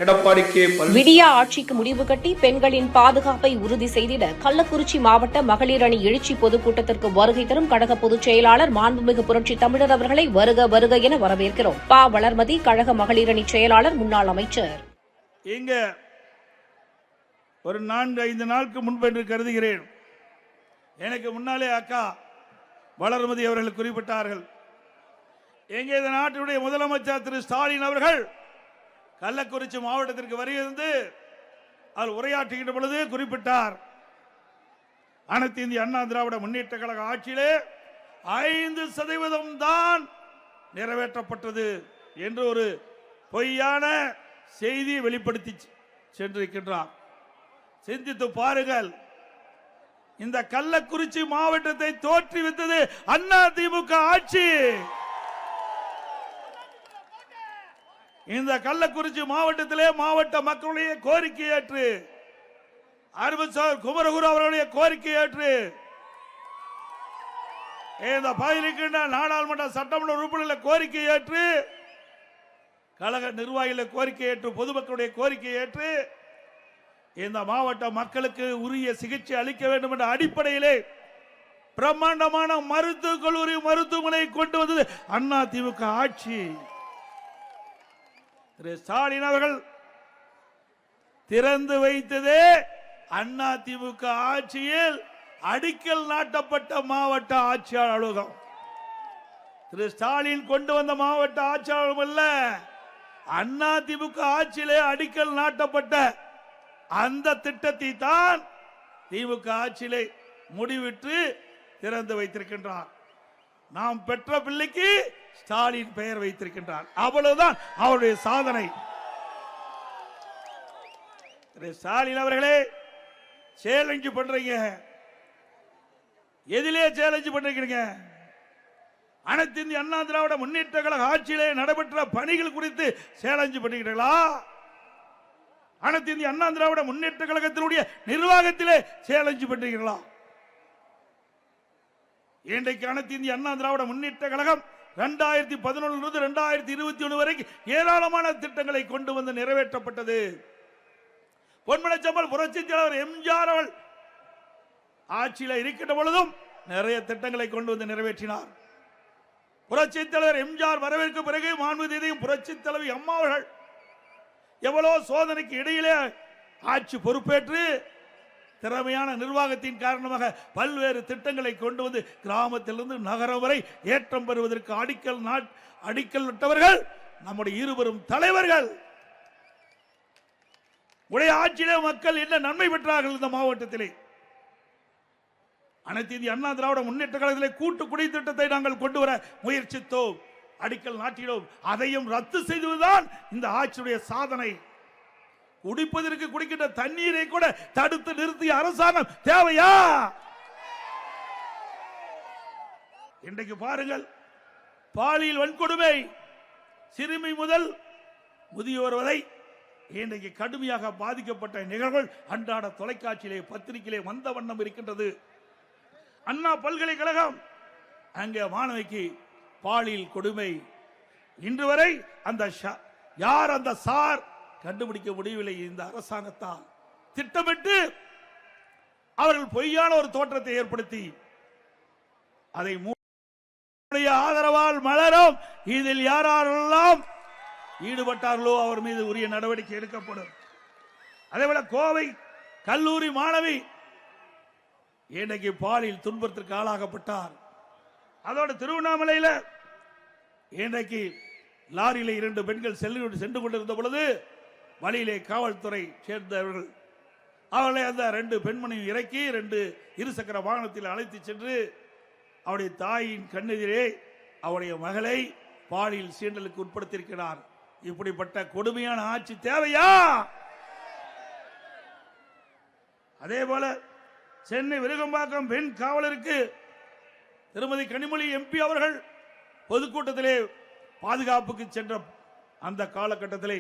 Edappadi K. விடியா ஆட்சிக்கு முடிவு கட்டி பெண்களின் பாதுகாப்பை உறுதி செய்திட கள்ளக்குறிச்சி மாவட்ட மகளிர் அணி எழுச்சி பொதுக்கூட்டத்திற்கு வருகை தரும் கழக பொதுச் செயலாளர் மாண்புமிகு புரட்சி தமிழர் அவர்களை வருக வருக என வரவேற்கிறோம். பா. வளர்மதி, கழக மகளிர் அணி செயலாளர், முன்னாள் அமைச்சர். இங்க ஒரு 4-5 நாளுக்கு முன்பு என்று கருதுகிறேன், எனக்கு முன்னாலே அக்கா வளர்மதி அவர்கள் குறிப்பிட்டார்கள். எங்கே இந்த நாட்டினுடைய முதலமைச்சர் திரு ஸ்டாலின் அவர்கள் கள்ளக்குறிச்சி மாவட்டத்திற்கு வருகிறது அவர் உரையாற்றுகின்ற பொழுது குறிப்பிட்டார், அனைத்து இந்திய அண்ணா திராவிட முன்னேற்ற கழக ஆட்சியிலே 5% தான் நிறைவேற்றப்பட்டது என்று ஒரு பொய்யான செய்தியை வெளிப்படுத்தி சென்றிருக்கின்றார். சிந்தித்து பாருங்கள், இந்த கள்ளக்குறிச்சி மாவட்டத்தை தோற்றுவித்தது அண்ணா திமுக ஆட்சி. இந்த கள்ளக்குறிச்சி மாவட்டத்திலே மாவட்ட மக்களுடைய கோரிக்கை ஏற்று குமரகுரு அவர்களுடைய கோரிக்கை ஏற்று இந்த பகுதியில் நாடாளுமன்ற சட்டமன்ற உறுப்பினர்களை கோரிக்கை ஏற்று கழக நிர்வாகிகளை கோரிக்கை ஏற்று பொதுமக்களுடைய கோரிக்கை ஏற்று இந்த மாவட்ட மக்களுக்கு உரிய சிகிச்சை அளிக்க வேண்டும் என்ற அடிப்படையிலே பிரம்மாண்டமான மருத்துவக் கல்லூரி மருத்துவமனை கொண்டு வந்தது அண்ணா திமுக ஆட்சி. திரு ஸ்டாலின் அவர்கள் திறந்து வைத்ததே அண்ணா திமுக ஆட்சியில் அடிக்கல் நாட்டப்பட்ட மாவட்ட ஆட்சியாளர் அலுவலகம். திரு ஸ்டாலின் கொண்டு வந்த மாவட்ட ஆட்சியாளர் அல்ல, அண்ணா திமுக ஆட்சியிலே அடிக்கல் நாட்டப்பட்ட அந்த திட்டத்தை தான் திமுக ஆட்சியிலே முடிவிட்டு திறந்து வைத்திருக்கின்றார். நாம் பெற்ற பிள்ளைக்கு ஸ்டாலின் பெயர் வைத்திருக்கின்றார். அவ்வளவுதான் அவருடைய சாதனை. ஸ்டாலின் அவர்களே, சேலஞ்சு பண்றீங்க. எதிலே சேலஞ்சு பண்றீங்க? அனைத்து இந்திய அண்ணா திராவிட முன்னேற்ற கழக ஆட்சியிலே நடைபெற்ற பணிகள் குறித்து சேலஞ்சு பண்ணுகிறீர்களா? அனைத்து இந்திய அண்ணா திராவிட முன்னேற்ற கழகத்தினுடைய நிர்வாகத்திலே சேலஞ்சு பண்றீங்களா? இன்றைக்கு அனைத்து இந்திய அண்ணா திராவிட முன்னேற்ற கழகம் 2011 2021 வரைக்கும் ஏராளமான திட்டங்களை கொண்டு வந்து நிறைவேற்றப்பட்டது. பொன்மனச்சம்பல் புரட்சி தலைவர் எம்ஜிஆர் அவர்கள் ஆட்சியில் இருக்கின்ற பொழுதும் நிறைய திட்டங்களை கொண்டு வந்து நிறைவேற்றினார். புரட்சி தலைவர் எம்ஜிஆர் வரவேற்க பிறகு மாண்புமிகு புரட்சி தலைவி அம்மா அவர்கள் எவ்வளவு சோதனைக்கு இடையிலே ஆட்சி பொறுப்பேற்று திறமையான நிர்வாகத்தின் காரணமாக பல்வேறு திட்டங்களை கொண்டு வந்து கிராமத்திலிருந்து நகரம் வரை ஏற்றம் பெறுவதற்கு அடிக்கல் நட்டவர்கள் நம்முடைய இருவரும் தலைவர்கள். உடைய ஆட்சியிலே மக்கள் என்ன நன்மை பெற்றார்கள்? இந்த மாவட்டத்திலே அனைத்து இந்திய அண்ணா திராவிட முன்னேற்ற கழகத்திலே கூட்டு குடி திட்டத்தை நாங்கள் கொண்டு வர முயற்சித்தோம், அடிக்கல் நாட்டினோம். அதையும் ரத்து செய்துதான் இந்த ஆட்சியுடைய சாதனை. குடிப்பதற்கு குடிக்கின்ற தண்ணீரை கூட தடுத்து நிறுத்திய அரசாங்கம் தேவையா? இன்றைக்கு பாருங்கள், பாலியல் வன்கொடுமை சிறுமி முதல் முதியோர் வரை இன்றைக்கு கடுமையாக பாதிக்கப்பட்ட நிகழ்வுகள் அன்றாட தொலைக்காட்சியிலே பத்திரிகையிலே வந்த வண்ணம் இருக்கின்றது. அண்ணா பல்கலைக்கழகம், அங்கே மாணவிக்கு பாலியல் கொடுமை. இன்று வரை அந்த யார் அந்த சார் கண்டுபிடிக்க முடியவில்லை. இந்த அரசாங்கத்தால் திட்டமிட்டு அவர்கள் பொய்யான ஒரு தோற்றத்தை ஏற்படுத்தி அதை ஆதரவால் மலரும். இதில் யாரெல்லாம் ஈடுபட்டார்களோ அவர் மீது உரிய நடவடிக்கை எடுக்கப்படும். அதேபோல கோவை கல்லூரி மாணவி இன்றைக்கு பாலியல் துன்பத்திற்கு ஆளாகப்பட்டார். அதோடு திருவண்ணாமலையில் இன்றைக்கு லாரியில 2 பெண்கள் சென்று கொண்டிருந்த பொழுது வழியிலே காவல்துறை சேர்ந்தவர்கள் அவர்களை அந்த 2 பெண்மணியும் இறக்கி 2 இருசக்கர வாகனத்தில் அழைத்து சென்று அவருடைய தாயின் கண்ணெதிரே அவருடைய மகளை பாலியல் சீண்டலுக்கு உட்படுத்தியிருக்கிறார். இப்படிப்பட்ட கொடுமையான ஆட்சி தேவையா? அதே போல சென்னை விருகம்பாக்கம் பெண் காவலருக்கு திருமதி கனிமொழி எம்பி அவர்கள் பொதுக்கூட்டத்திலே பாதுகாப்புக்கு சென்ற அந்த காலகட்டத்திலே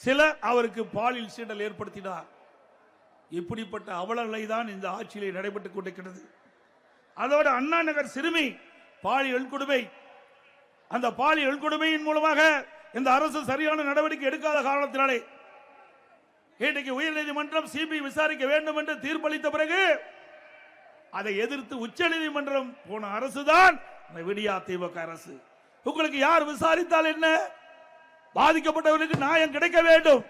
சிலர் அவருக்கு பாலியல் சீண்டல் ஏற்படுத்தினார். இப்படிப்பட்ட அவலங்களை தான் இந்த ஆட்சியிலே நடைபெற்றுக் கொண்டிருக்கிறது. அதோடு அண்ணா நகர் சிறுமி பாலியல் கொடுமை, அந்த பாலியல் கொடுமையின் மூலமாக இந்த அரசு சரியான நடவடிக்கை எடுக்காத காரணத்தினாலே இன்றைக்கு உயர்நீதிமன்றம் சிபிஐ விசாரிக்க வேண்டும் என்று தீர்ப்பளித்த பிறகு அதை எதிர்த்து உச்ச நீதிமன்றம் போன அரசுதான் விடியா திமுக அரசு. உங்களுக்கு யார் விசாரித்தால் என்ன? பாதிக்கப்பட்டவர்களுக்கு நியாயம் கிடைக்க வேண்டும்.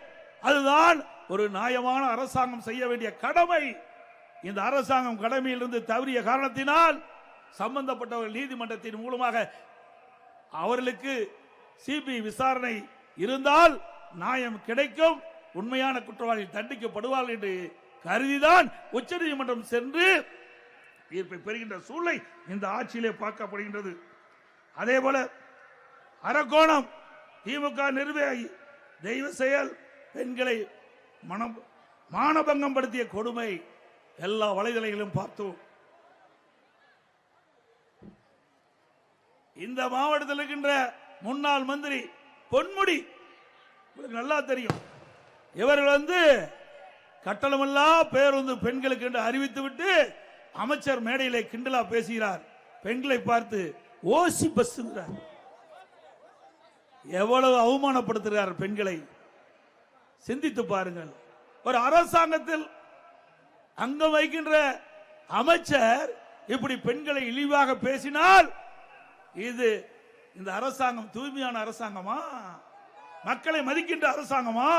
அதுதான் ஒரு நியாயமான அரசாங்கம் செய்ய வேண்டிய கடமை. இந்த அரசாங்கம் கடமையிலிருந்து தவறிய காரணத்தினால் சம்பந்தப்பட்டவர்கள் நீதிமன்றத்தின் மூலமாக அவர்களுக்கு சிபிஐ விசாரணை இருந்தால் நியாயம் கிடைக்கும், உண்மையான குற்றவாளி தண்டிக்கப்படுவார்கள் என்று கருதிதான் உச்ச நீதிமன்றம் சென்று தீர்ப்பை பெறுகின்ற சூழ்நிலை இந்த ஆட்சியிலே பார்க்கப்படுகின்றது. அதே போல அரக்கோணம் திமுக நிர்வாகி தெய்வ செயல் பெண்களை மானபங்கம் படுத்திய கொடுமை எல்லா வலைதளங்களிலும் பார்த்தோம். இந்த மாவட்டத்தில் இருக்கின்ற முன்னாள் மந்திரி பொன்முடி நல்லா தெரியும். இவர்கள் கட்டணமெல்லாம் பேருந்து பெண்களுக்கு என்று அறிவித்து விட்டு அமைச்சர் மேடையிலே கிண்டலா பேசுகிறார். பெண்களை பார்த்து ஓசி பஸ் எவ்வளவு அவமானப்படுத்துகிறார் பெண்களை. சிந்தித்து பாருங்கள். ஒரு அரசாங்கத்தில் அங்கம் வைக்கின்ற அமைச்சர் இப்படி பெண்களை இழிவாக பேசினால் இது இந்த அரசாங்கம் தூய்மையான அரசாங்கமா? மக்களை மதிக்கின்ற அரசாங்கமா?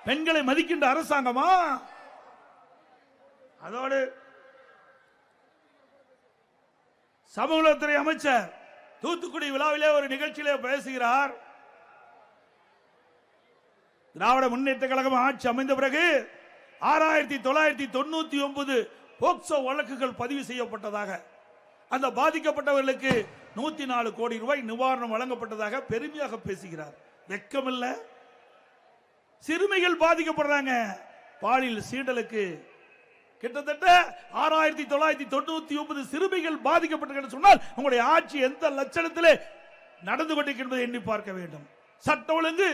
பெண்களை மதிக்கின்ற அரசாங்கமா? அதோடு சமூகத்துறை அமைச்சர் தூத்துக்குடி விழாவிலே ஒரு நிகழ்ச்சியிலே பேசுகிறார். திராவிட முன்னேற்ற கழகம் ஆட்சி அமைந்த பிறகு 6999 போக்சோ வழக்குகள் பதிவு செய்யப்பட்டதாக, அந்த பாதிக்கப்பட்டவர்களுக்கு 104 கோடி ரூபாய் நிவாரணம் வழங்கப்பட்டதாக பெருமையாக பேசுகிறார். வெக்கமில்ல? சிறுமிகள் பாதிக்கப்படுறாங்க பாலியல் சீண்டலுக்கு. கிட்டத்தட்ட 6999 சிறுமிகள் பாதிக்கப்பட்டு சொன்னால் உங்களுடைய ஆட்சி எந்த லட்சணத்திலே நடந்து கொண்டிருக்கிறது எண்ணி பார்க்க வேண்டும். சட்ட ஒழுங்கு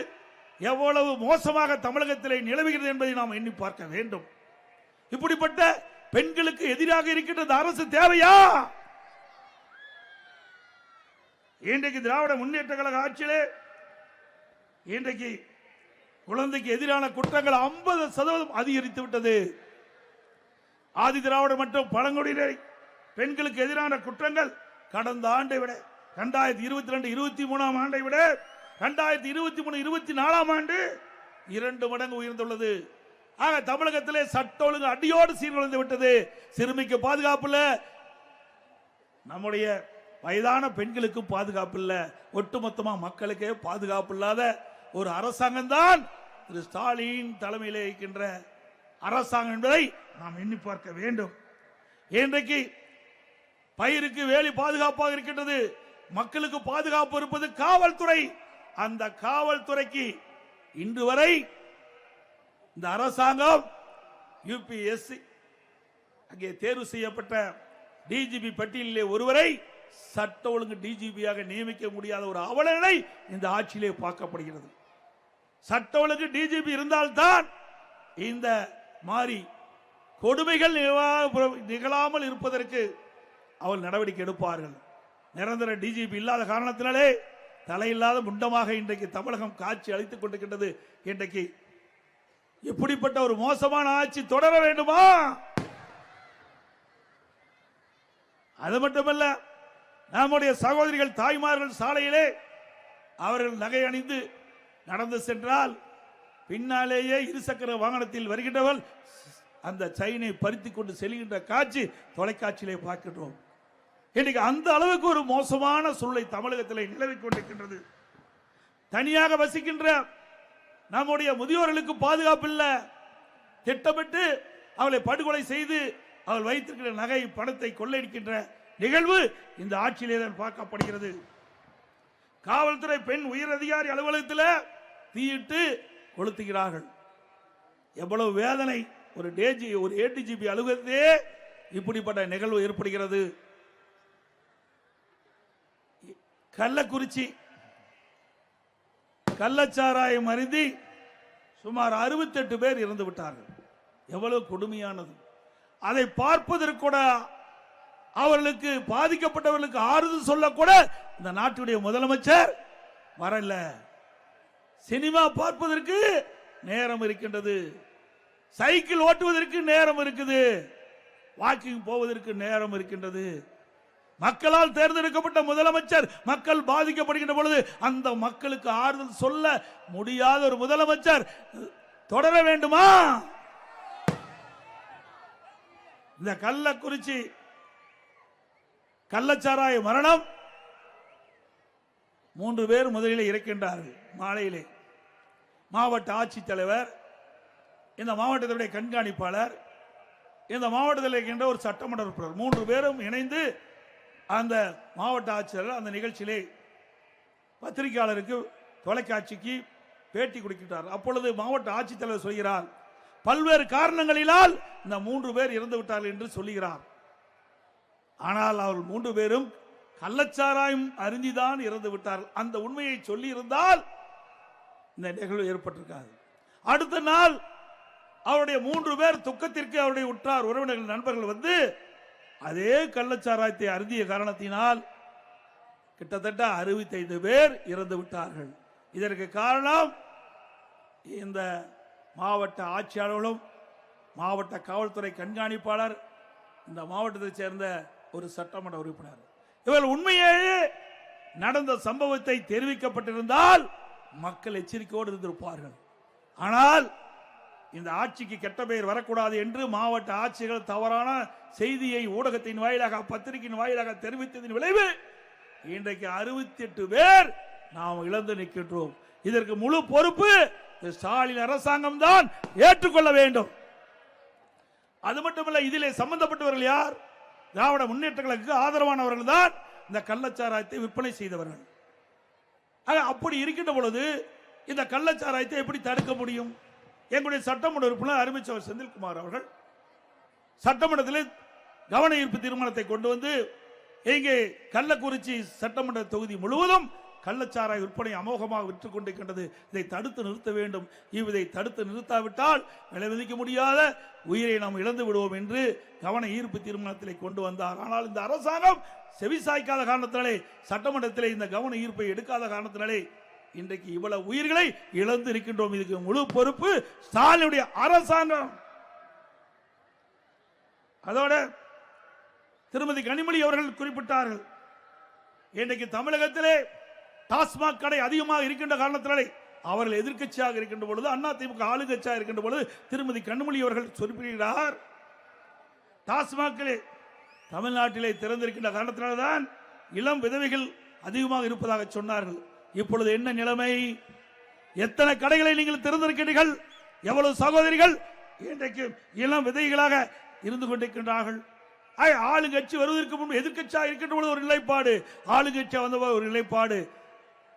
எவ்வளவு மோசமாக தமிழகத்திலே நிலவுகிறது என்பதை நாம் எண்ணி பார்க்க வேண்டும். இப்படிப்பட்ட பெண்களுக்கு எதிராக இருக்கின்ற அரசு தேவையா? இன்றைக்கு திராவிட முன்னேற்ற கழக ஆட்சியிலே இன்றைக்கு குழந்தைக்கு எதிரான குற்றங்கள் 50% அதிகரித்து விட்டது. ஆதி திராவிடர் மற்றும் பழங்குடியினர் பெண்களுக்கு எதிரான குற்றங்கள் கடந்த ஆண்டை விட 2022-23 ஆண்டை விட 2023-24 ஆண்டு 2 மடங்கு உயர்ந்துள்ளது. ஆக தமிழகத்திலே சட்ட ஒழுங்கு அடியோடு சீர்குலைந்து விட்டது. சிறுமிக்கு பாதுகாப்பு இல்ல, நம்முடைய வயதான பெண்களுக்கு பாதுகாப்பு இல்ல, ஒட்டுமொத்தமா மக்களுக்கே பாதுகாப்பு இல்லாத ஒரு அரசாங்கம் தான் திரு ஸ்டாலின் தலைமையில் இருக்கின்ற அரசாங்கம் என்பதை நாம் எண்ணி பார்க்க வேண்டும். இன்றைக்கு பயிருக்கு வேலி பாதுகாப்பாக இருக்கின்றது, மக்களுக்கு பாதுகாப்பு இருப்பது காவல்துறை. அந்த காவல்துறைக்கு இன்று வரை இந்த அரசாங்கம் யுபிஎஸ்சி அங்கே தேர்வு செய்யப்பட்ட டிஜிபி பட்டியலிலே ஒருவரை சட்ட ஒழுங்கு டிஜிபியாக நியமிக்க முடியாத ஒரு அவலநிலை இந்த ஆட்சியிலே பார்க்கப்படுகிறது. சட்ட ஒழுங்கு டிஜிபி இருந்தால்தான் இந்த மாதிரி கொடுமைகள் நிகழாமல் இருப்பதற்கு அவள் நடவடிக்கை எடுப்பார்கள். நிரந்தர டிஜிபி இல்லாத காரணத்தினாலே தலையில்லாத முண்டமாக இன்றைக்கு தமிழகம் காட்சி அளித்துக் கொண்டிருக்கின்றது. இன்றைக்கு இப்படிப்பட்ட ஒரு மோசமான ஆட்சி தொடர வேண்டுமா? அது மட்டுமல்ல, நம்முடைய சகோதரிகள் தாய்மார்கள் சாலையிலே அவர்கள் நகை அணிந்து நடந்து சென்றால் பின்னாலேயே இருசக்கர வாகனத்தில் வருகின்றவள் அந்த செயினை பறித்துக் கொண்டு செல்கின்ற காட்சி தொலைக்காட்சியிலே பார்க்கின்றோம். இன்னைக்கு அந்த அளவுக்கு ஒரு மோசமான சூழ்நிலை தமிழகத்தில் நிலவிக் கொண்டிருக்கின்றது. தனியாக வசிக்கின்ற நம்முடைய முதியோர்களுக்கு பாதுகாப்பு இல்லை. திட்டமிட்டு அவளை படுகொலை செய்து அவள் வைத்திருக்கிற நகை பணத்தை கொள்ளையடிக்கின்ற நிகழ்வு இந்த ஆட்சியிலே தான் பார்க்கப்படுகிறது. காவல்துறை பெண் உயர் அதிகாரி அலுவலகத்தில் தீயிட்டு கொளுத்துகிறார்கள். எவ்வளவு வேதனை! ஒரு ஏடிஜிபி அலுவலகத்திலே இப்படிப்பட்ட நிகழ்வு ஏற்படுகிறது. கள்ளக்குறிச்சி கள்ளச்சாராயம் அருந்தி சுமார் 68 பேர் இறந்து விட்டார்கள். எவ்வளவு கொடுமையானது! அதை பார்ப்பதற்கு கூட அவர்களுக்கு பாதிக்கப்பட்டவர்களுக்கு ஆறுதல் சொல்லக்கூட இந்த நாட்டுடைய முதலமைச்சர் வரல. சினிமா பார்ப்பதற்கு நேரம் இருக்கின்றது. சைக்கிள் ஓட்டுவதற்கு நேரம் இருக்குது, வாக்கிங் போவதற்கு நேரம் இருக்கின்றது. மக்களால் தேர்ந்தெடுக்கப்பட்ட முதலமைச்சர் மக்கள் பாதிக்கப்படுகின்ற பொழுது அந்த மக்களுக்கு ஆறுதல் சொல்ல முடியாத ஒரு முதலமைச்சர் தொடர வேண்டுமா? இந்த கள்ளக்குறிச்சி கள்ளச்சாராய மரணம் 3 பேர் முதலிலே இறக்கின்றார்கள். மாலையிலே மாவட்ட ஆட்சித்தலைவர், இந்த மாவட்டத்தினுடைய கண்காணிப்பாளர், இந்த மாவட்டத்தில் இருக்கின்ற ஒரு சட்டமன்ற உறுப்பினர் 3 பேரும் இணைந்து அந்த மாவட்ட ஆட்சியர் அந்த நிகழ்ச்சியிலே பத்திரிகையாளருக்கு தொலைக்காட்சிக்கு பேட்டி கொடுக்கிறார். அப்பொழுது மாவட்ட ஆட்சித்தலைவர் சொல்கிறார், பல்வேறு காரணங்களினால் இந்த 3 பேர் இறந்து விட்டார்கள் என்று சொல்லுகிறார். ஆனால் அவர்கள் 3 பேரும் கள்ளச்சாராயம் அருந்திதான் இறந்து விட்டார்கள். அந்த உண்மையை சொல்லி இருந்தால் இந்த நிகழ்வு ஏற்பட்டிருக்காது. அடுத்த நாள் அவருடைய 3 பேர் துக்கத்திற்கு அவருடைய உற்றார் உறவினர்கள் நண்பர்கள் வந்து அதே கள்ளச்சாராயத்தை அருந்திய காரணத்தினால் கிட்டத்தட்ட 65 பேர் இறந்து விட்டார்கள். இதற்கு காரணம் இந்த மாவட்ட ஆட்சியாளர்களும் மாவட்ட காவல்துறை கண்காணிப்பாளர், இந்த மாவட்டத்தைச் சேர்ந்த ஒரு சட்டமன்ற உறுப்பினர். இவர்கள் உண்மையே நடந்த சம்பவத்தை தெரிவிக்கப்பட்டிருந்தால் மக்கள் எச்சரிக்கையோடு இருந்திருப்பார்கள். ஆனால் இந்த ஆட்சிக்கு கெட்ட பெயர் வரக்கூடாது என்று மாவட்ட ஆட்சிகள் தவறான செய்தியை ஊடகத்தின் வாயிலாக பத்திரிகையின் வாயிலாக தெரிவித்ததின் விளைவு இன்றைக்கு 68 பேர் நாம் இழந்து நிற்கின்றோம். இதற்கு முழு பொறுப்பு ஸ்டாலின் அரசாங்கம் தான் ஏற்றுக்கொள்ள வேண்டும். அது மட்டுமல்ல, இதிலே சம்பந்தப்பட்டவர்கள் யார்? திராவிட முன்னேற்ற கழகத்துக்கு ஆதரவானவர்கள் தான் இந்த கள்ளச்சாராயத்தை விற்பனை செய்தவர்கள். அப்படி இருக்கின்ற பொழுது இந்த கள்ளச்சாராயத்தை எப்படி தடுக்க முடியும்? எங்களுடைய சட்டமன்ற உறுப்பினர் அருமைச்சவர் செந்தில்குமார் அவர்கள் சட்டமன்றத்தில் கவன ஈர்ப்பு தீர்மானத்தை கொண்டு வந்து இங்கே கள்ளக்குறிச்சி சட்டமன்ற தொகுதி முழுவதும் கள்ளச்சாராய விற்பனை அமோகமாக விற்றுக் கொண்டிருக்கின்றது. இதை தடுத்து நிறுத்த வேண்டும். இதை தடுத்து நிறுத்தாவிட்டால் விலை மதிக்க முடியாத உயிரை நாம் இழந்து விடுவோம் என்று கவன ஈர்ப்பு தீர்மானத்தில் கொண்டு வந்தார். ஆனால் இந்த அரசாங்கம் செவிசாய்க்காத காரணத்தினாலே, சட்டமன்றத்தில் இந்த கவன ஈர்ப்பை எடுக்காத காரணத்தினாலே இன்றைக்கு இவ்வளவு உயிர்களை இழந்து இருக்கின்றோம். இதுக்கு முழு பொறுப்பு ஸ்டாலினுடைய அரசாங்கம். அதோட திருமதி கனிமொழி அவர்கள் குறிப்பிட்டார்கள், இன்றைக்கு தமிழகத்திலே டாஸ்மாக் கடை அதிகமாக இருக்கின்ற காரணத்தினாலே அவர்கள் எதிர்க்கட்சியாக இருக்கின்ற பொழுது, அதிமுக ஆளுங்கட்சியாக இருக்கின்ற பொழுது திருமதி கனிமொழி அவர்கள் குறிப்பிடுகிறார், டாஸ்மாகிலே தமிழ்நாட்டிலே திறந்திருக்கின்ற காரணத்தினால்தான் இளம் விதவைகள் அதிகமாக இருப்பதாக சொன்னார்கள். இப்பொழுது என்ன நிலைமை? எத்தனை கடைகளை நீங்கள் திறந்திருக்கிறீர்கள்? எவ்வளவு சகோதரிகள் இன்றைக்கு இளம் விதைகளாக இருந்து கொண்டிருக்கின்றார்கள். ஆளுங்கட்சி வருவதற்கு முன்பு எதிர்க்கட்சியாக இருக்கின்ற பொழுது ஒரு நிலைப்பாடு, ஆளுங்கட்சியாக வந்த ஒரு நிலைப்பாடு.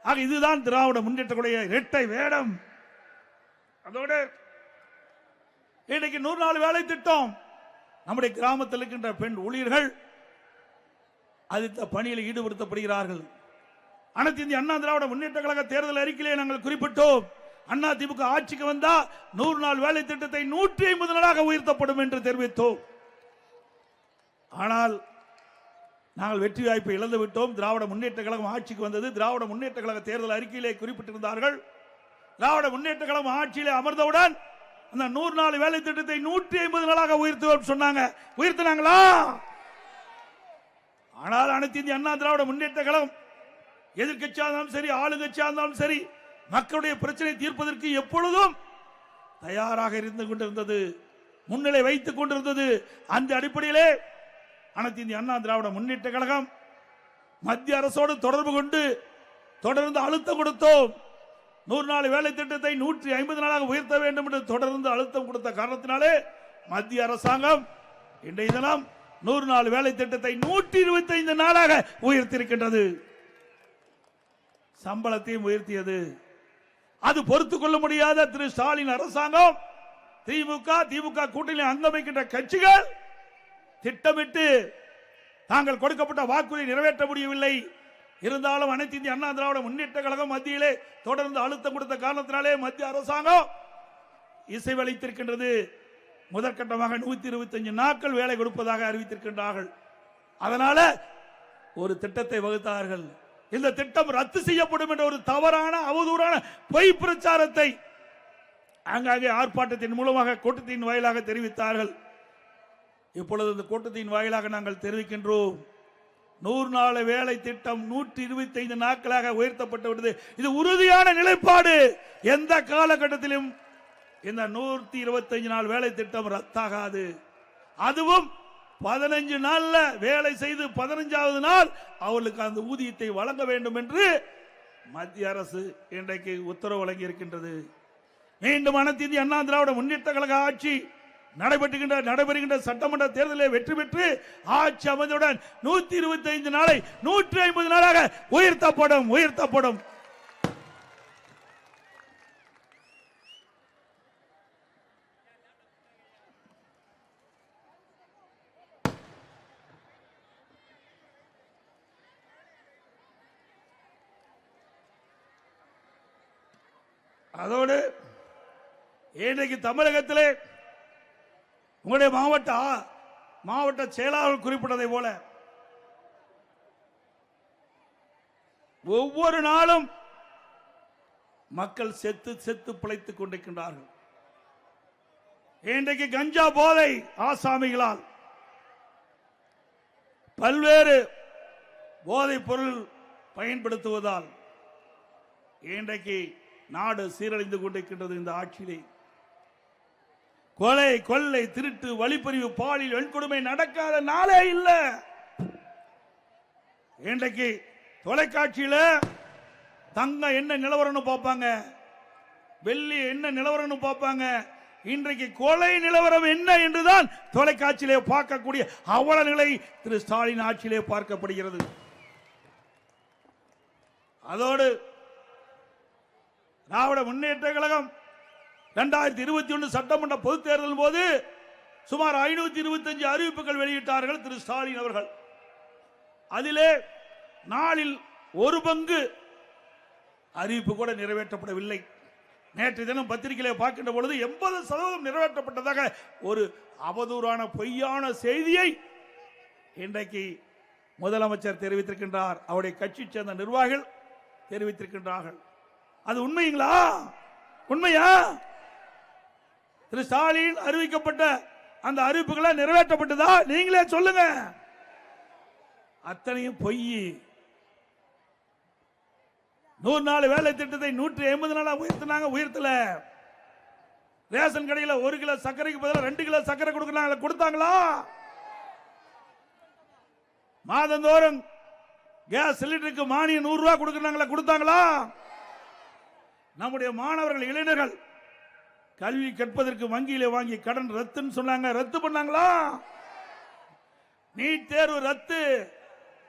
ஆக இதுதான் திராவிட முன்னேற்றக்கூடிய இரட்டை வேடம். அதோடு இன்றைக்கு 100 நாள் வேலை திட்டம், நம்முடைய கிராமத்தில் இருக்கின்ற பெண் ஊழியர்கள் அந்த பணியில் ஈடுபடுத்தப்படுகிறார்கள். அனைத்து இந்திய அண்ணா திராவிட முன்னேற்ற கழக தேர்தல் அறிக்கையிலே நாங்கள் குறிப்பிட்டோம், அண்ணா திமுக ஆட்சிக்கு வந்தா 100 நாள் வேலை திட்டத்தை 150 நாளாக உயர்த்தப்படும் என்று தெரிவித்தோம். ஆனால் நாங்கள் வெற்றி வாய்ப்பை இழந்து விட்டோம். திராவிட முன்னேற்ற கழகம் ஆட்சிக்கு வந்தது. திராவிட முன்னேற்ற கழக தேர்தல் அறிக்கையிலே குறிப்பிட்டிருந்தார்கள், திராவிட முன்னேற்ற கழகம் ஆட்சியிலே அமர்ந்தவுடன் அந்த 100 நாள் வேலை திட்டத்தை 150 நாளாக உயர்த்துவோம் சொன்னாங்க. உயர்த்தினாங்களா? ஆனால் அனைத்து இந்திய அண்ணா திராவிட முன்னேற்ற கழகம் எதிர்கட்சியாக இருந்தாலும் சரி, ஆளுங்கட்சியாக இருந்தாலும் சரி, மக்களுடைய பிரச்சனை தீர்ப்பதற்கு எப்பொழுதும் தயாராக இருந்து கொண்டிருந்தது, முன்னிலை வைத்துக் கொண்டிருந்தது. அந்த அடிப்படையிலே அனைத்து இந்திய அண்ணா திராவிட முன்னேற்ற கழகம் மத்திய அரசோடு தொடர்பு கொண்டு தொடர்ந்து அழுத்தம் கொடுத்தோம். 100 நாள் வேலை திட்டத்தை 150 நாளாக உயர்த்த வேண்டும் என்று தொடர்ந்து அழுத்தம் கொடுத்த காரணத்தினாலே மத்திய அரசாங்கம் இன்றைய தினம் 100 நாள் வேலை திட்டத்தை 125 நாளாக உயர்த்தியிருக்கின்றது. சம்பளத்தையும் உயர்த்தியது. அது பொறுத்துக் கொள்ள முடியாத திரு ஸ்டாலின் அரசாங்கம், திமுக கூட்டணி அங்கமைக்கின்ற கட்சிகள் திட்டமிட்டு தாங்கள் கொடுக்கப்பட்ட வாக்குறுதியை நிறைவேற்ற முடியவில்லை. இருந்தாலும் அனைத்து இந்திய அண்ணா திராவிட முன்னேற்ற கழகம் மத்தியிலே தொடர்ந்து அழுத்தம் கொடுத்த காரணத்தினாலே மத்திய அரசாங்கம் இசைவளித்திருக்கின்றது. முதற்கட்டமாக 125 நாட்கள் வேலை கொடுப்பதாக அறிவித்திருக்கின்றார்கள். அதனால ஒரு திட்டத்தை வகுத்தார்கள். இந்த திட்டம் ரத்து செய்யப்படும் என்ற ஒரு தவறான அவதூறான பொய் பிரச்சாரத்தை ஆங்காங்கே ஆர்ப்பாட்டத்தின் மூலமாக கூட்டத்தின் வாயிலாக தெரிவித்தார்கள். இப்பொழுது இந்த கூட்டத்தின் வாயிலாக நாங்கள் தெரிவிக்கின்றோம், 100 நாள் வேலை திட்டம் 125 நாட்களாக உயர்த்தப்பட்டு விட்டது. இது உறுதியான நிலைப்பாடு. எந்த காலகட்டத்திலும் இந்த 125 நாள் வேலை திட்டம் ரத்தாகாது. அதுவும் 15 நாள்ல வேலை செய்து 15வது நாள் அவர்களுக்கு அந்த ஊதியத்தை வழங்க வேண்டும் என்று மத்திய அரசு இன்றைக்கு உத்தரவு வழங்கி இருக்கின்றது. மீண்டும் அனைத்து இந்திய அண்ணா திராவிட முன்னேற்ற கழக ஆட்சி நடைபெறுகின்ற சட்டமன்ற தேர்தலில் வெற்றி பெற்று ஆட்சி அமைந்தவுடன் 125 நாளை 150 நாளாக உயர்த்தப்படும். அதோடு இன்றைக்கு தமிழகத்திலே உங்களுடைய மாவட்ட செயலாளர் குறிப்பிட்டதை போல ஒவ்வொரு நாளும் மக்கள் செத்து பிழைத்துக் கொண்டிருக்கின்றார்கள். இன்றைக்கு கஞ்சா போதை ஆசாமிகளால் பல்வேறு போதைப் பொருள் பயன்படுத்துவதால் இன்றைக்கு நாடு சீரழிந்து கொண்டிருக்கின்றது. இந்த ஆட்சியிலே கொலை, கொள்ளை, திருட்டு, வழிப்பறிவு, பாலியல் வன்கொடுமை நடக்காத நாளே இல்லை. இன்றைக்கு தொலைக்காட்சியில தங்கம் என்ன நிலவரம்னு பார்ப்பாங்க, வெள்ளி என்ன நிலவரம்னு பார்ப்பாங்க. இன்றைக்கு கொலை நிலவரம் என்ன என்றுதான் தொலைக்காட்சியிலே பார்க்கக்கூடிய அவல நிலை திரு ஸ்டாலின் ஆட்சியிலே பார்க்கப்படுகிறது. அதோடு திராவிட முன்னேற்ற கழகம் 2021 சட்டமன்ற பொதுத் தேர்தல் போது சுமார் 525 அறிவிப்புகள் வெளியிட்டார்கள் திரு ஸ்டாலின் அவர்கள். அதிலே நாளில் ஒரு பங்கு அறிவிப்பு கூட நிறைவேற்றப்படவில்லை. நேற்று தினம் பத்திரிகையிலே பார்க்கின்ற பொழுது 80% நிறைவேற்றப்பட்டதாக ஒரு அவதூறான பொய்யான செய்தியை இன்றைக்கு முதலமைச்சர் தெரிவித்திருக்கின்றார். அவருடைய கட்சி சேர்ந்த நிர்வாகிகள் தெரிவித்திருக்கின்றார்கள். அது உண்மையா? திரு ஸ்டாலின் அறிவிக்கப்பட்ட அந்த அறிவிப்புகளை நிறைவேற்றப்பட்டதா? நீங்களே சொல்லுங்க. அத்தனையும் பொய். 100 நாள் வேலை திட்டத்தை 180 நாளா உயர்த்தல. ரேஷன் கடையில் 1 கிலோ சர்க்கரைக்கு பதிலாக 2 கிலோ சர்க்கரை கொடுத்தாங்களா? மாதந்தோறும் கேஸ் சிலிண்டருக்கு மானியம் 100 ரூபாய் கொடுத்தாங்களா? நம்முடைய மாணவர்கள், இளைஞர்கள் கல்வி கற்பதற்கு வங்கியிலே வாங்கி கடன் ரத்துன்னு சொன்னாங்க, ரத்து பண்ணாங்களா? நீட் தேர்வு ரத்து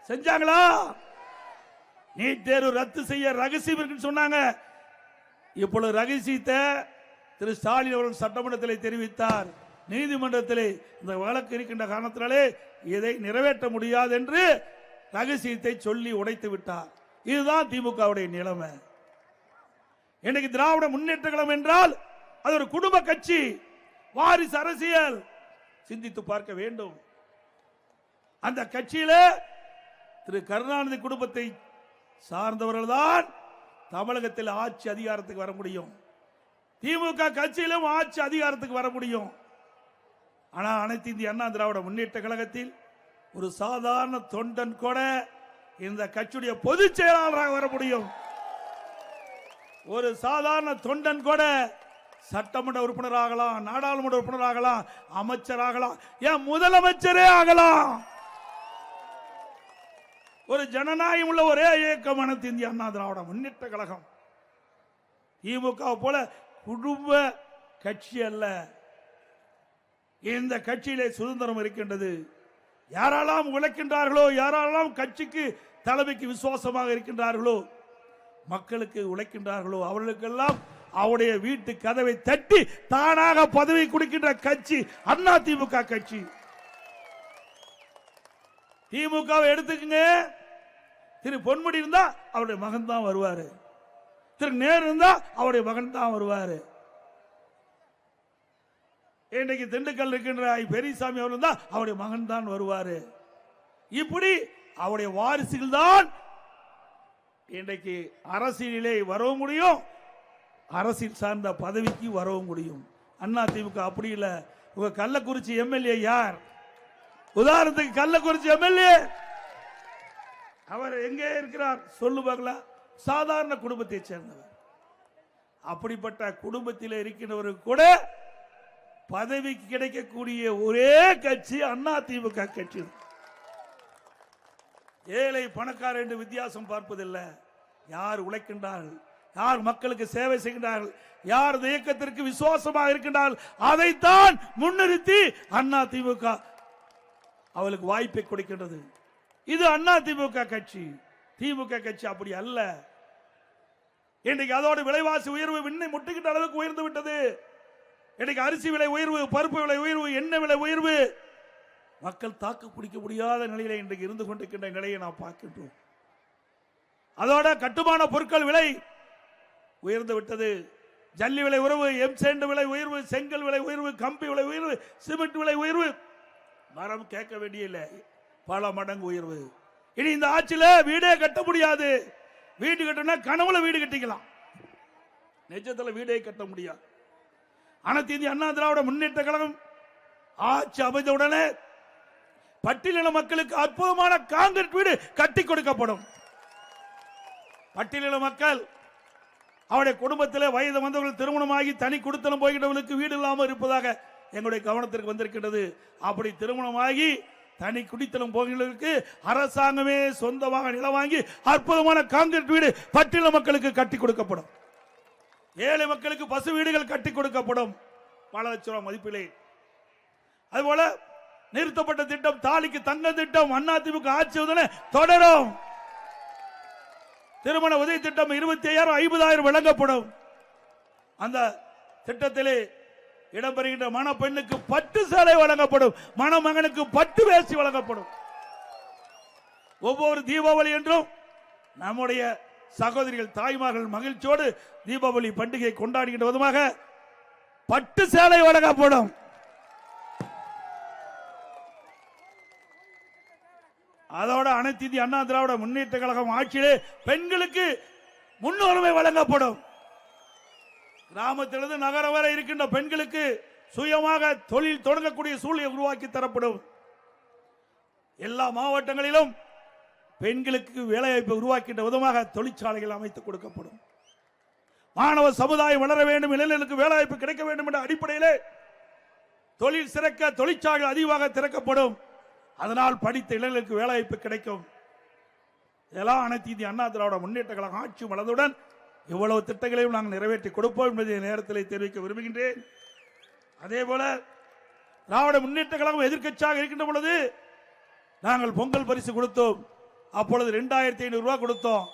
செஞ்சாங்களா? நீட் தேர்வு ரத்து செய்ய ரகசியம் இருக்குன்னு சொன்னாங்க. இப்பொழுது ரகசியத்தை திரு ஸ்டாலின் அவர்கள் சட்டமன்றத்தில் தெரிவித்தார். நீதிமன்றத்தில் இந்த வழக்கு இருக்கின்ற காரணத்தினாலே இதை நிறைவேற்ற முடியாது என்று ரகசியத்தை சொல்லி உடைத்து விட்டார். இதுதான் திமுகவுடைய நிலைமை. இன்னைக்கு திராவிட முன்னேற்ற கழகம் என்றால் அது ஒரு குடும்ப கட்சி, வாரிசு அரசியல். சிந்தித்து பார்க்க வேண்டும். அந்த கட்சியில திரு கருணாநிதி குடும்பத்தை சார்ந்தவர்கள் தான் தமிழகத்தில் ஆட்சி அதிகாரத்துக்கு வர முடியும். திமுக கட்சியிலும் ஆட்சி அதிகாரத்துக்கு வர முடியும். ஆனால் அனைத்து இந்திய அண்ணா திராவிட முன்னேற்ற கழகத்தில் ஒரு சாதாரண தொண்டன் கூட இந்த கட்சியுடைய பொதுச் செயலாளராக வர முடியும். ஒரு சாதாரண தொண்டன் கூட சட்டமன்ற உறுப்பினர் ஆகலாம், நாடாளுமன்ற உறுப்பினர் ஆகலாம், அமைச்சர் ஆகலாம், ஏன் முதலமைச்சரே ஆகலாம். ஒரு ஜனநாயகம் உள்ள ஒரே இயக்கம் அனைத்து இந்திய அண்ணா திராவிட முன்னேற்ற கழகம். திமுக போல குடும்ப கட்சி அல்ல. இந்த கட்சியிலே சுதந்திரம் இருக்கின்றது. யாரெல்லாம் உழைக்கின்றார்களோ, யாரெல்லாம் கட்சிக்கு தலைமைக்கு விசுவாசமாக இருக்கின்றார்களோ, மக்களுக்கு உழைக்கின்றார்களோ, அவர்களுக்கெல்லாம் அவருடைய வீட்டு கதவை தட்டி தானாக பதவி கொடுக்கின்ற கட்சி அண்ணா திமுக கட்சி. திமுகவை எடுத்துக்கங்க. திரு பொன்முடி இருந்தா அவருடைய மகன் தான் வருவாரு. திரு நேரு இருந்தா அவருடைய மகன் தான் வருவாரு. இன்றைக்கு திண்டுக்கல் இருக்கின்ற பெரியசாமி அவர் இருந்தா அவருடைய மகன் தான் வருவாரு. இப்படி அவருடைய வாரிசுகள் தான் இன்றைக்கு அரசியலிலே வர முடியும். அரசியல் சார்ந்த பதவிக்கு வரவும் முடியும். அண்ணா திமுக அப்படி இல்லை. உங்க கள்ளக்குறிச்சி எம்எல்ஏ யார்? உதாரணத்துக்கு கள்ளக்குறிச்சி எம்எல்ஏ அவர் எங்கே இருக்கிறார் சொல்லு பார்க்கலாம். சாதாரண குடும்பத்தை சேர்ந்தவர். அப்படிப்பட்ட குடும்பத்தில் இருக்கின்றவருக்கு கூட பதவிக்கு கிடைக்கக்கூடிய ஒரே கட்சி அண்ணா திமுக கட்சி. ஏழை பணக்காரர் என்று வித்தியாசம் பார்ப்பதில்லை. யார் உழைக்கின்றார்கள், யார் மக்களுக்கு சேவை செய்கின்றார்கள், யார் இந்த இயக்கத்திற்கு விசுவாசமாக இருக்கின்றார்கள், அதைத்தான் முன்னிறுத்தி அண்ணா திமுக அவளுக்கு வாய்ப்பை கொடுக்கின்றது. இது அண்ணா திமுக கட்சி. திமுக கட்சி அப்படி அல்ல. இன்றைக்கு அதோட விலைவாசி உயர்வு விண்ணை முட்டுகின்ற அளவுக்கு உயர்ந்து விட்டது. இன்றைக்கு அரிசி விலை உயர்வு, பருப்பு விலை உயர்வு, எண்ணெய் விலை உயர்வு, மக்கள் தாக்கு பிடிக்க முடியாத நிலையில இன்றைக்கு இருந்து கொண்டிருக்கின்ற நிலையை நாம் பார்க்கின்றோம். அதோட கட்டுமான பொருட்கள் விலை உயர்ந்து விட்டது. ஜல்லி விலை உயர்வு, எம்சேண்ட் விலை உயர்வு, செங்கல் விலை உயர்வு, கம்பி விலை உயர்வு, சிமெண்ட் விலை உயர்வு, மரம் கேட்க வேண்டிய இல்லை, பல மடங்கு உயர்வு. இனி இந்த ஆட்சியில வீடே கட்ட முடியாது. வீடு கட்டினா கனவுல வீடு கட்டிக்கலாம், நிஜத்துல வீடே கட்ட முடியாது. அனைத்து இந்திய அண்ணா திராவிட முன்னேற்ற கழகம் ஆட்சி அமைந்தவுடனே பட்டியலின மக்களுக்கு அற்புதமான காங்கிரீட் வீடு கட்டி கொடுக்கப்படும். பட்டியலின மக்கள் அவருடைய குடும்பத்தில் வயது வந்தவர்கள் திருமணமாகி தனி குடித்தனம் போகின்றவர்களுக்கு வீடு இல்லாமல் இருப்பதாக எங்களுடைய கவனத்திற்கு வந்திருக்கின்றது. அப்படி திருமணமாகி தனி குடித்தனம் போகிறவர்களுக்கு அரசாங்கமே சொந்தமாக நிலம் வாங்கி அற்புதமான காங்கிரீட் வீடு பட்டியலின மக்களுக்கு கட்டி கொடுக்கப்படும். ஏழை மக்களுக்கு பசு வீடுகள் கட்டி கொடுக்கப்படும் பல லட்சம் ரூபாய் மதிப்பிலே. அதுபோல நிறுத்தப்பட்ட திட்டம் தாலிக்கு தங்க திட்டம் அதிமுக ஆட்சி தொடரும். திருமண உதவி திட்டம் 25,000 50,000 வழங்கப்படும். அந்த திட்டத்திலே இடம்பெறுகின்ற மணப்பெண்ணுக்கு பட்டு சேலை வழங்கப்படும், மணமகனுக்கு பட்டு வேஷ்டி வழங்கப்படும். ஒவ்வொரு தீபாவளி என்றும் நம்முடைய சகோதரிகள் தாய்மார்கள் மகிழ்ச்சியோடு தீபாவளி பண்டிகை கொண்டாடுகின்ற விதமாக பட்டு சேலை வழங்கப்படும். அதோட அனைத்து இந்திய அண்ணா திராவிட முன்னேற்ற கழகம் ஆட்சியிலே பெண்களுக்கு முன்னுரிமை வழங்கப்படும். கிராமத்திலிருந்து நகரம் வரை இருக்கின்ற பெண்களுக்கு சுயமாக தொழில் தொடங்கக்கூடிய சூழலை உருவாக்கி தரப்படும். எல்லா மாவட்டங்களிலும் பெண்களுக்கு வேலைவாய்ப்பை உருவாக்கின்ற விதமாக தொழிற்சாலைகள் அமைத்துக் கொடுக்கப்படும். மாணவ சமுதாயம் வளர வேண்டும், இளைஞர்களுக்கு வேலைவாய்ப்பு கிடைக்க வேண்டும் என்ற அடிப்படையிலே தொழில் சிறக்க தொழிற்சாலைகள் அதிகமாக திறக்கப்படும். அதனால் படித்த இளைஞர்களுக்கு வேலைவாய்ப்பு கிடைக்கும். இதெல்லாம் அனைத்து இந்திய அண்ணா திராவிட முன்னேற்ற கழகம் ஆட்சி வளர்ந்தவுடன் இவ்வளவு திட்டங்களையும் நாங்கள் நிறைவேற்றி கொடுப்போம் என்பதை நேரத்தில் தெரிவிக்க விரும்புகின்றேன். அதே போல திராவிட முன்னேற்ற கழகம் எதிர்க்கட்சியாக இருக்கின்ற பொழுது நாங்கள் பொங்கல் பரிசு கொடுத்தோம். அப்பொழுது 2,500 ரூபாய் கொடுத்தோம்.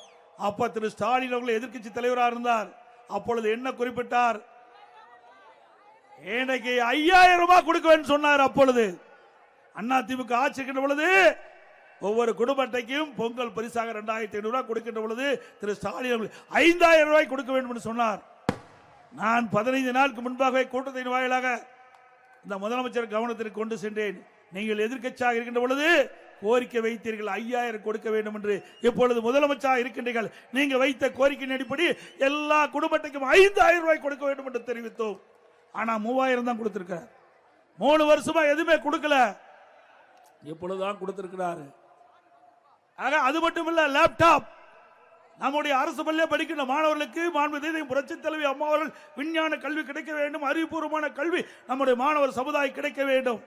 அப்ப திரு ஸ்டாலின் அவர்கள் எதிர்க்கட்சி தலைவராக இருந்தார். அப்பொழுது என்ன குறிப்பிட்டார்? எனக்கு 5,000 ரூபாய் கொடுக்க வேண்டும் சொன்னார். அப்பொழுது அண்ணா திமுக ஆட்சி இருக்கின்ற பொழுது ஒவ்வொரு குடும்ப அட்டைக்கும் பொங்கல் பரிசாக 2,500 ரூபாய் கொடுக்கின்ற பொழுது திரு ஸ்டாலின் அவர்கள் 5,000 ரூபாய் கொடுக்க வேண்டும் என்று சொன்னார். நான் 15 நாளுக்கு முன்பாகவே கூட்டத்தின் வாயிலாக இந்த முதலமைச்சர் கவனத்திற்கு கொண்டு சென்றேன். நீங்கள் எதிர்க்கட்சியாக இருக்கின்ற பொழுது கோரிக்கை வைத்தீர்கள் 5,000 கொடுக்க வேண்டும் என்று. இப்பொழுது முதலமைச்சராக இருக்கின்றீர்கள், நீங்க வைத்த கோரிக்கையின் அடிப்படை எல்லா குடும்ப அட்டைக்கும் 5,000 ரூபாய் கொடுக்க வேண்டும் என்று தெரிவித்தோம். ஆனா 3,000 தான் கொடுத்திருக்கிறார். 3 வருஷமா எதுவுமே கொடுக்கல, இப்பொழுதுதான் கொடுத்திருக்கிறாரு. ஆக அது மட்டும் இல்ல, லேப்டாப் நம்முடைய அரசு பள்ளியில் படிக்கின்ற மாணவர்களுக்கு மாண்புமிகு புரட்சித் தலைவி அம்மா அவர்கள் விஞ்ஞான கல்வி கிடைக்க வேண்டும், அறிவுபூர்வமான கல்வி நம்முடைய மாணவர் சமுதாயம் கிடைக்க வேண்டும்.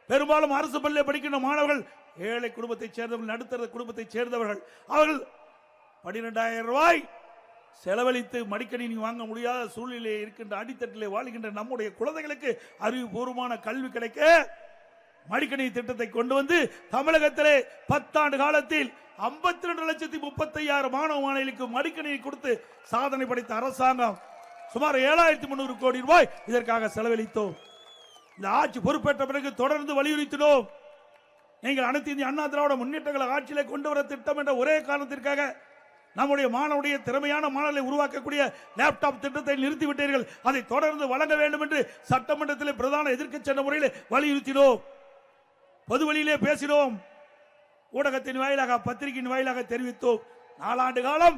பெரும்பாலும் அரசு பள்ளியில் படிக்கின்ற மாணவர்கள் ஏழை குடும்பத்தைச் சேர்ந்தவர்கள், நடுத்தர குடும்பத்தைச் சேர்ந்தவர்கள். அவர்கள் 12,000 ரூபாய் செலவழித்து மடிக்கணினி வாங்க முடியாத சூழ்நிலையில் இருக்கின்ற அடித்தட்டிலே வாழ்கின்ற நம்முடைய குழந்தைகளுக்கு அறிவுபூர்வமான கல்வி கிடைக்க மடிக்கணினி திட்டத்தை கொண்டு வந்து தமிழகத்திலே 10 ஆண்டு காலத்தில் 52,35,000 மாணவ மாணவிகளுக்கு மடிக்கணினி கொடுத்து சாதனை படைத்த அரசாங்கம் சுமார் 7,300 கோடி ரூபாய் இதற்காக செலவழித்தோம். இந்த ஆட்சி பொறுப்பேற்ற பிறகு தொடர்ந்து வலியுறுத்தினோம். நீங்கள் அனைத்து இந்திய அண்ணா திராவிட முன்னேற்ற கழக ஆட்சியிலே கொண்டு வர திட்டம் என்ற ஒரே காரணத்திற்காக நம்முடைய மாணவனுடைய திறமையான மாணவர்களை உருவாக்கக்கூடிய லேப்டாப் திட்டத்தை நிறுத்திவிட்டீர்கள். அதை தொடர்ந்து வழங்க வேண்டும் என்று சட்டமன்றத்தில் பிரதான எதிர்க்கட்சி என்ற முறையில் வலியுறுத்தினோம். பொது வழியிலே பேசினோம், ஊடகத்தின் வாயிலாக பத்திரிகையின் வாயிலாக தெரிவித்தோம். 4 ஆண்டு காலம்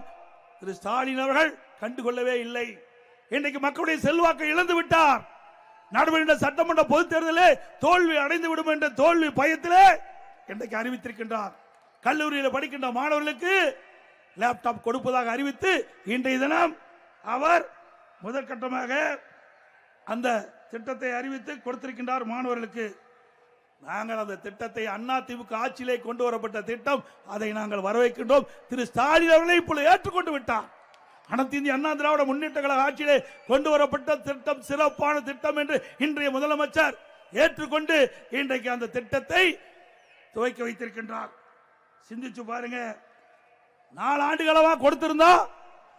திரு ஸ்டாலின் அவர்கள் கண்டுகொள்ளவே இல்லை. இன்றைக்கு மக்களுடைய செல்வாக்கை இழந்து விட்டார். நடைபெறுகின்ற சட்டமன்ற பொதுத் தேர்தலில் தோல்வி அடைந்து விடும் என்ற தோல்வி பயத்திலே இன்றைக்கு அறிவித்திருக்கின்றார். கல்லூரியில் படிக்கின்ற மாணவர்களுக்கு லேப்டாப் கொடுப்பதாக அறிவித்து இன்றைய தினம் அவர் முதற்கட்டமாக அந்த திட்டத்தை அறிவித்து கொடுத்திருக்கின்றார் மாணவர்களுக்கு. நாங்கள் அந்த திட்டத்தை அதிமுக ஆட்சியிலே கொண்டு வரப்பட்ட திட்டம், அதை நாங்கள் வரவேற்கின்றோம். திரு ஸ்டாலின் அவர்களை இப்பொழுது ஏற்றுக்கொண்டு விட்டார். அனைத்து இந்திய அண்ணா திராவிட முன்னேற்ற கழக ஆட்சியிலே கொண்டு வரப்பட்ட திட்டம் சிறப்பான திட்டம் என்று இன்றைய முதலமைச்சர் ஏற்றுக்கொண்டு இன்றைக்கு அந்த திட்டத்தை துவக்கி வைத்திருக்கின்றார். சிந்திச்சு பாருங்க, 4 ஆண்டுகளவா கொடுத்திருந்தா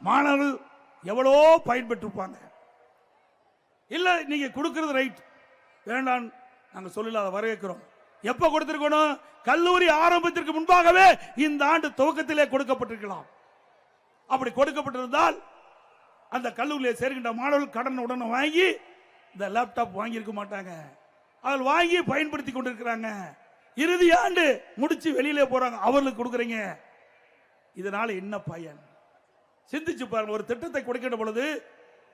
மாணவர்கள் எவ்வளோ பயன்பெற்றிருப்பாங்க. இல்ல நீங்க கொடுக்கிறது ரைட், வேண்டாம் நாங்க சொல்லல, அதை வரவேற்கிறோம். எப்ப கொடுத்திருக்கணும்? கல்லூரி ஆரம்பத்திற்கு முன்பாகவே இந்த ஆண்டு துவக்கத்திலே கொடுக்கப்பட்டிருக்கலாம். அப்படி கொடுக்கப்பட்டிருந்தால் அந்த கல்லூரியில் சேர்கின்ற மாணவர்கள் கடன் உடனே வாங்கி இந்த லேப்டாப் வாங்கி இருக்க மாட்டாங்க. அதில் வாங்கி பயன்படுத்தி கொண்டிருக்கிறாங்க. இறுதி ஆண்டு முடிச்சு வெளியிலே போறாங்க, அவர்களுக்கு கொடுக்குறீங்க. இதனால என்ன பயன்? சிந்திச்சு பாருங்க. ஒரு திட்டத்தை கொடுக்கின்ற பொழுது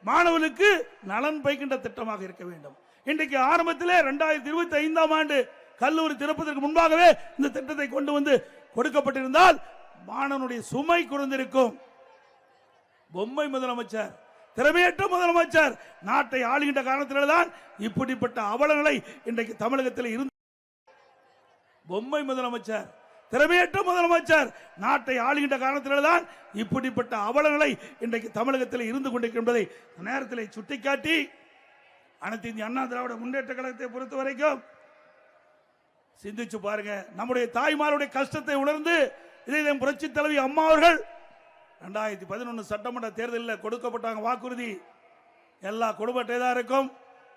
மாணவர்களுக்கு நலன் பயக்கின்ற திட்டமாக இருக்க வேண்டும். இன்றைக்கு ஆரம்பத்திலே 2025ஆம் ஆண்டு கல்லூரி திறப்பதற்கு முன்பாகவே இந்த திட்டத்தை கொண்டு வந்து கொடுக்கப்பட்டிருந்தால் மாணவனுடைய சுமை குறைந்திருக்கும். பொம்மை முதலமைச்சர், திறமையற்ற முதலமைச்சர் நாட்டை ஆளுகின்ற காரணத்தில்தான் இப்படிப்பட்ட அவலங்களை இன்றைக்கு தமிழகத்தில் இருந்து. பொம்மை முதலமைச்சர், திறமையற்ற முதலமைச்சர் நாட்டை ஆளுகின்ற காரணத்தில்தான் இப்படிப்பட்ட அவலங்களை இன்றைக்கு தமிழகத்தில் இருந்து கொண்டிருக்கின்றதை நேரத்தில் சுட்டிக்காட்டி, அனைத்து இந்திய அண்ணா திராவிட முன்னேற்ற கழகத்தை பொறுத்த வரைக்கும் சிந்திச்சு பாருங்க. நம்முடைய தாய்மாருடைய கஷ்டத்தை உணர்ந்து இதை புரட்சி தலைவி அம்மா அவர்கள் 2011 சட்டமன்ற தேர்தலில் கொடுக்கப்பட்டாங்க வாக்குறுதி. எல்லா குடும்ப அட்டைதாருக்கும்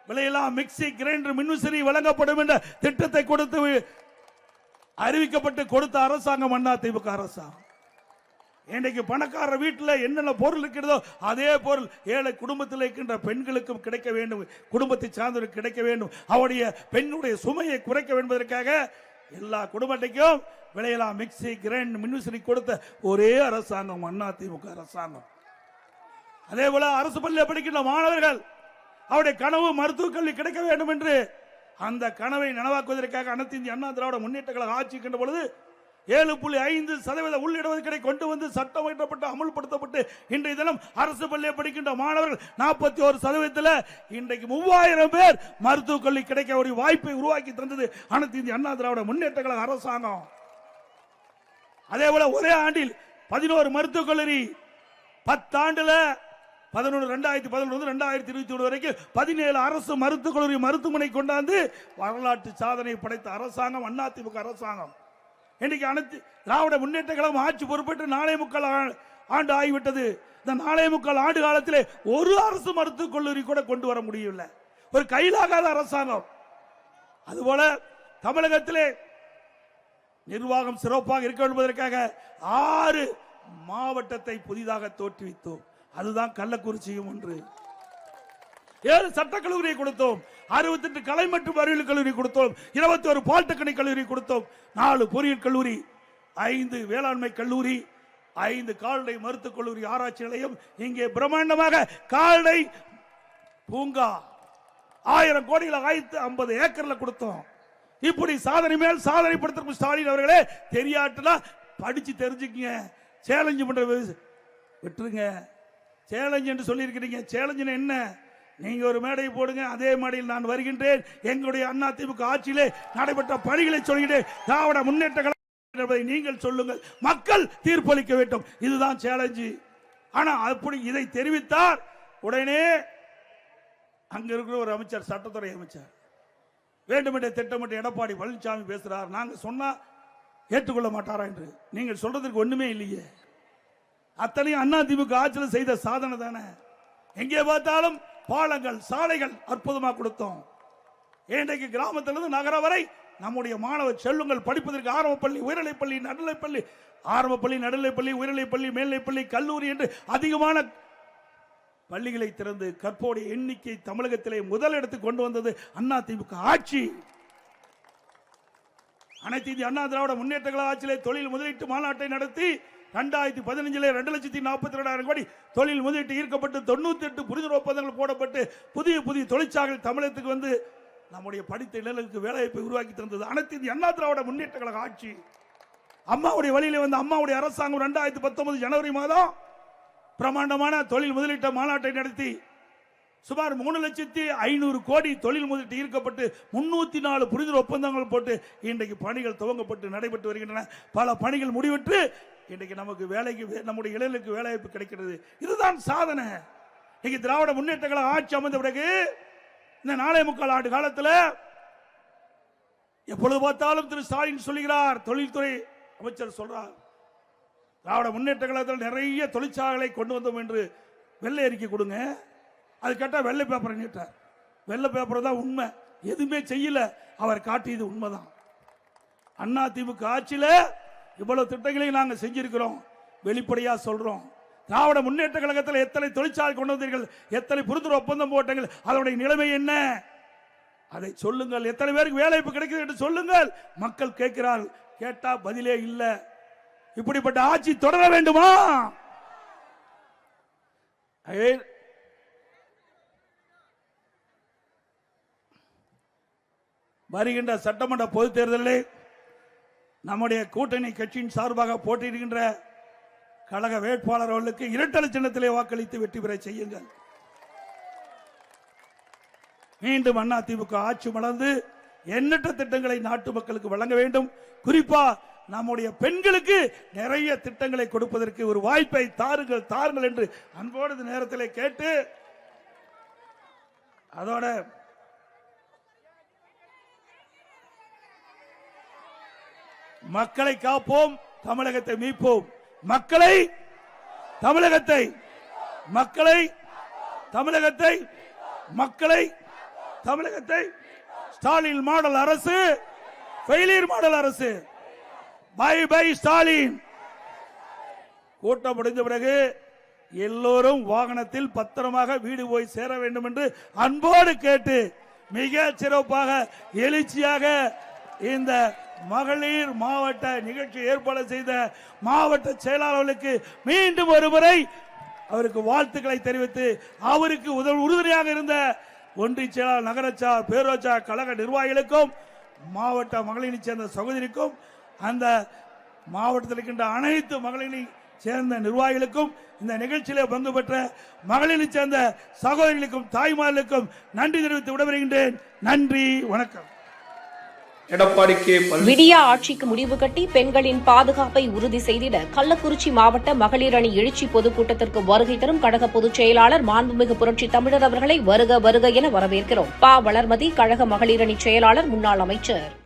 விலையெல்லாம் மிக்சி, கிரைண்டர், மின்விசிறி வழங்கப்படும் என்ற திட்டத்தை கொடுத்து அறிவிக்கப்பட்டு கொடுத்த அரசாங்கம் அதிமுக அரசாங்கம். இன்றைக்கு பணக்கார வீட்டில் என்னென்ன பொருள் இருக்கிறதோ அதே பொருள் ஏழை குடும்பத்தில் இருக்கின்ற பெண்களுக்கும் கிடைக்க வேண்டும், குடும்பத்தை சார்ந்தவர்களுக்கு கிடைக்க வேண்டும். அவருடைய பெண்ணுடைய சுமையை குறைக்க வேண்டுவதற்காக எல்லா குடும்பத்தையும் விலையெல்லாம் மிக்சி, கிரைண்டர், மின்விசிறி கொடுத்த ஒரே அரசாங்கம் அதிமுக அரசாங்கம். அதே போல அரசு பள்ளியில் படிக்கின்ற மாணவர்கள் அவருடைய கனவு மருத்துவக் கல்வி கிடைக்க வேண்டும் என்று அந்த கனவை நனவாக்குவதற்காக அனைத்து இந்திய அண்ணா திராவிட முன்னேற்ற கழக ஆட்சி இருக்கின்ற பொழுது 7.5% உள்ளிடுவதற்கை கொண்டு வந்து சட்டம் இயற்றப்பட்டு அமல்படுத்தப்பட்டு இன்றைய தினம் அரசு பள்ளியை படிக்கின்ற மாணவர்கள் 41% இன்றைக்கு 3000 பேர் மருத்துவக் கல்வி கிடைக்க ஒரு வாய்ப்பை உருவாக்கி தந்தது அனைத்து இந்திய அண்ணா திராவிட முன்னேற்ற கழக அரசாங்கம். அதே போல ஒரே ஆண்டில் 11 மருத்துவக் கல்லூரி, 10 ஆண்டுல 2011 வரைக்கும் 17 அரசு மருத்துவக் கல்லூரி மருத்துவமனை கொண்டாந்து வரலாற்று சாதனை படைத்த அரசாங்கம் அதிமுக அரசாங்கம். இன்னைக்கு அனைத்து திராவிட முன்னேற்ற கழகம் ஆட்சி பொறுப்பேற்று 4.25 ஆண்டு ஆகிவிட்டது. இந்த 4.25 ஆண்டு காலத்திலே ஒரு அரசு மருத்துவக் கல்லூரி கூட கொண்டு வர முடியவில்லை. ஒரு கையிலாகாத அரசாங்கம். அதுபோல தமிழகத்திலே நிர்வாகம் சிறப்பாக இருக்க என்பதற்காக 6 மாவட்டத்தை புதிதாக தோற்றுவித்தோம். அதுதான் கள்ளக்குறிச்சியும் ஒன்று. 7 சட்டக்கல்லூரியை கொடுத்தோம், 68 கலை மற்றும் அறிவியல் கல்லூரி கொடுத்தோம், 21 பாலிடெக்னிக் கல்லூரி கொடுத்தோம், 4 பொறியியல் கல்லூரி, 5 வேளாண்மை கல்லூரி, 5 கால்நடை மருத்துவக் கல்லூரி ஆராய்ச்சி நிலையம், இங்கே பிரம்மாண்டமாக கால்நடை பூங்கா 1000 கோடியில் 1050 ஏக்கர்ல கொடுத்தோம். இப்படி சாதனை மேல் சாதனை படுத்த ஸ்டாலின் அவர்களே தெரியாட்டுனா படிச்சு தெரிஞ்சுக்கங்க. சேலஞ்சு பண்ற விட்டுருங்க. சேலஞ்ச் என்று சொல்லி இருக்கிறீங்க. சேலஞ்ச் என்ன? நீங்க ஒரு மேடை போடுங்க, அதே மேடையில் நான் வருகின்றேன். எங்களுடைய அதிமுக ஆட்சியிலே நடைபெற்ற பணிகளை சொல்கிறேன். திராவிட முன்னேற்ற கழகம் நீங்கள் சொல்லுங்கள், மக்கள் தீர்ப்பளிக்க வேண்டும். இதுதான் சேலஞ்சு. ஆனா அப்படி இதை தெரிவித்தார் உடனே அங்க இருக்கிற ஒரு அமைச்சர், சட்டத்துறை அமைச்சர், வேண்டுமென்றே திட்டமிட்டு எடப்பாடி பழனிசாமி பேசுறார். நாங்க சொன்னா ஏற்றுக்கொள்ள மாட்டாரா என்று. நீங்கள் சொல்றதுக்கு ஒண்ணுமே இல்லையே. அத்தனையும் அதிமுக ஆட்சியில் செய்த சாதனை தானே. எங்கே பார்த்தாலும் பாலங்கள், சாலைகள் அற்புதமாக கொடுத்தோம். இன்றைக்கு கிராமத்திலிருந்து நகரம் வரை நம்முடைய மாணவ செல்வங்கள் படிப்பதற்கு ஆரம்பப்பள்ளி, உயர்நிலைப்பள்ளி, நடுநிலைப்பள்ளி, ஆரம்பப்பள்ளி, நடுநிலைப்பள்ளி, உயர்நிலைப்பள்ளி, மேல்நிலைப்பள்ளி, கல்லூரி என்று அதிகமான பள்ளிகளை திறந்து கற்போடைய எண்ணிக்கை தமிழகத்திலே முதலிடத்துக்கு கொண்டு வந்தது அதிமுக ஆட்சி. அனைத்து இந்திய அண்ணா திராவிட முன்னேற்ற கழக ஆட்சியிலே தொழில் முதலீட்டு மாநாட்டை நடத்தி 2015 2,42,000 கோடி தொழில் முதலீட்டு ஈர்க்கப்பட்டு 98 புரிந்துணர்வு ஒப்பந்தங்கள் போடப்பட்டு புதிய தொழிற்சாலைகள் தமிழகத்துக்கு வந்து நம்முடைய படித்த இளைஞர்களுக்கு வேலைவாய்ப்பை உருவாக்கி தந்தது அனைத்து இந்திய அண்ணா திராவிட முன்னேற்ற கழக ஆட்சி. அம்மாவுடைய வழியில வந்து அம்மாவுடைய அரசாங்கம் 2019 ஜனவரி மாதம் பிரமாண்டமான தொழில் முதலீட்டு மாநாட்டை நடத்தி சுமார் 3,500,000 கோடி தொழில் முதலீட்டு ஈர்க்கப்பட்டு 304 புரிந்துணர்வு ஒப்பந்தங்கள் போட்டு இன்றைக்கு பணிகள் துவங்கப்பட்டு நடைபெற்று வருகின்றன. பல பணிகள் முடிவெற்று இன்றைக்கு நமக்கு நம்முடைய இளைஞர்களுக்கு வேலைவாய்ப்பு கிடைக்கிறது. இதுதான் சாதனை. இன்னைக்கு திராவிட முன்னேற்ற கழக ஆட்சி அமைந்த பிறகு இந்த 4.25 ஆண்டு காலத்தில் எப்பொழுது பார்த்தாலும் திரு ஸ்டாலின் சொல்லுகிறார், தொழில்துறை அமைச்சர் சொல்றார், திராவிட முன்னேற்ற கழகத்தில் நிறைய தொழிற்சாலைகளை கொண்டு வந்தோம் என்று வெள்ளை அறிக்கை கொடுங்க. அது கேட்டா வெள்ளை பேப்பர் நீட்டார். வெள்ளை பேப்பர் தான் உண்மை, எதுவுமே செய்யல. அவர் காட்டியது உண்மைதான். அண்ணா திமுக ஆட்சியில் இவ்வளவு திட்டங்களையும் நாங்கள் செஞ்சிருக்கிறோம். வெளிப்படையா சொல்றோம். திராவிட முன்னேற்ற கழகத்தில் எத்தனை தொழிற்சாலை கொண்டு வந்தீர்கள், எத்தனை புரிந்துணர்வு ஒப்பந்தம் போட்டீர்கள், அதனுடைய நிலைமை என்ன, அதை சொல்லுங்கள். எத்தனை பேருக்கு வேலைவாய்ப்பு கிடைக்குது என்று சொல்லுங்கள். மக்கள் கேட்கிறார்கள், கேட்டா பதிலே இல்லை. இப்படிப்பட்ட ஆட்சி தொடர வேண்டுமா? வருகின்ற சட்டமன்ற பொதுத் தேர்தலில் நம்முடைய கூட்டணி கட்சியின் சார்பாக போட்டியிடுகின்ற கழக வேட்பாளர் அவர்களுக்கு இரட்டை சின்னத்திலே வாக்களித்து வெற்றி பெற செய்யுங்கள். மீண்டும் அண்ணா திமுக ஆட்சி மலர்ந்து எண்ணற்ற திட்டங்களை நாட்டு மக்களுக்கு வழங்க வேண்டும். குறிப்பா நம்முடைய பெண்களுக்கு நிறைய திட்டங்களை கொடுப்பதற்கு ஒரு வாய்ப்பை தாருங்கள் என்று அன்போடு நேரத்தில் கேட்டு, அதோட மக்களை காப்போம், தமிழகத்தை மீட்போம். தமிழகத்தை ஸ்டாலின் மாடல் அரசு, ஃபெயிலியர் மாடல் அரசு. பை ஸ்டாலின். கூட்டம் முடிந்த பிறகு எல்லோரும் வாகனத்தில் பத்திரமாக வீடு போய் சேர வேண்டும் என்று அன்போடு கேட்டு, மிக சிறப்பாக எழுச்சியாக இந்த மகளிர் மாவட்ட நிகழ்ச்சி ஏற்பாடு செய்த மாவட்ட செயலாளர்களுக்கு மீண்டும் ஒருமுறை அவருக்கு வாழ்த்துக்களை தெரிவித்து, அவருக்கு உறுதுணையாக இருந்த ஒன்றிய செயலாளர், நகரச்சார், பேரூராட்சி கழக நிர்வாகிகளுக்கும், மாவட்ட மகளிரை சேர்ந்த சகோதரிக்கும், அந்த மாவட்டத்தில் இருக்கின்ற அனைத்து மகளிரை சேர்ந்த நிர்வாகிகளுக்கும், இந்த நிகழ்ச்சியிலே பங்கு பெற்ற மகளிரை சேர்ந்த சகோதரிகளுக்கும் தாய்மார்களுக்கும் நன்றி தெரிவித்து விடைபெறுகின்றேன். நன்றி, வணக்கம். எடப்பாடி கே. விடியா ஆட்சிக்கு முடிவு கட்டி பெண்களின் பாதுகாப்பை உறுதி செய்திட கள்ளக்குறிச்சி மாவட்ட மகளிர் அணி எழுச்சி பொதுக்கூட்டத்திற்கு வருகை தரும் கழக பொதுச் செயலாளர் மாண்புமிகு புரட்சி தமிழர் அவர்களை வருக வருக என வரவேற்கிறோம். வளர்மதி, கழக மகளிர் அணி செயலாளர், முன்னாள் அமைச்சர்.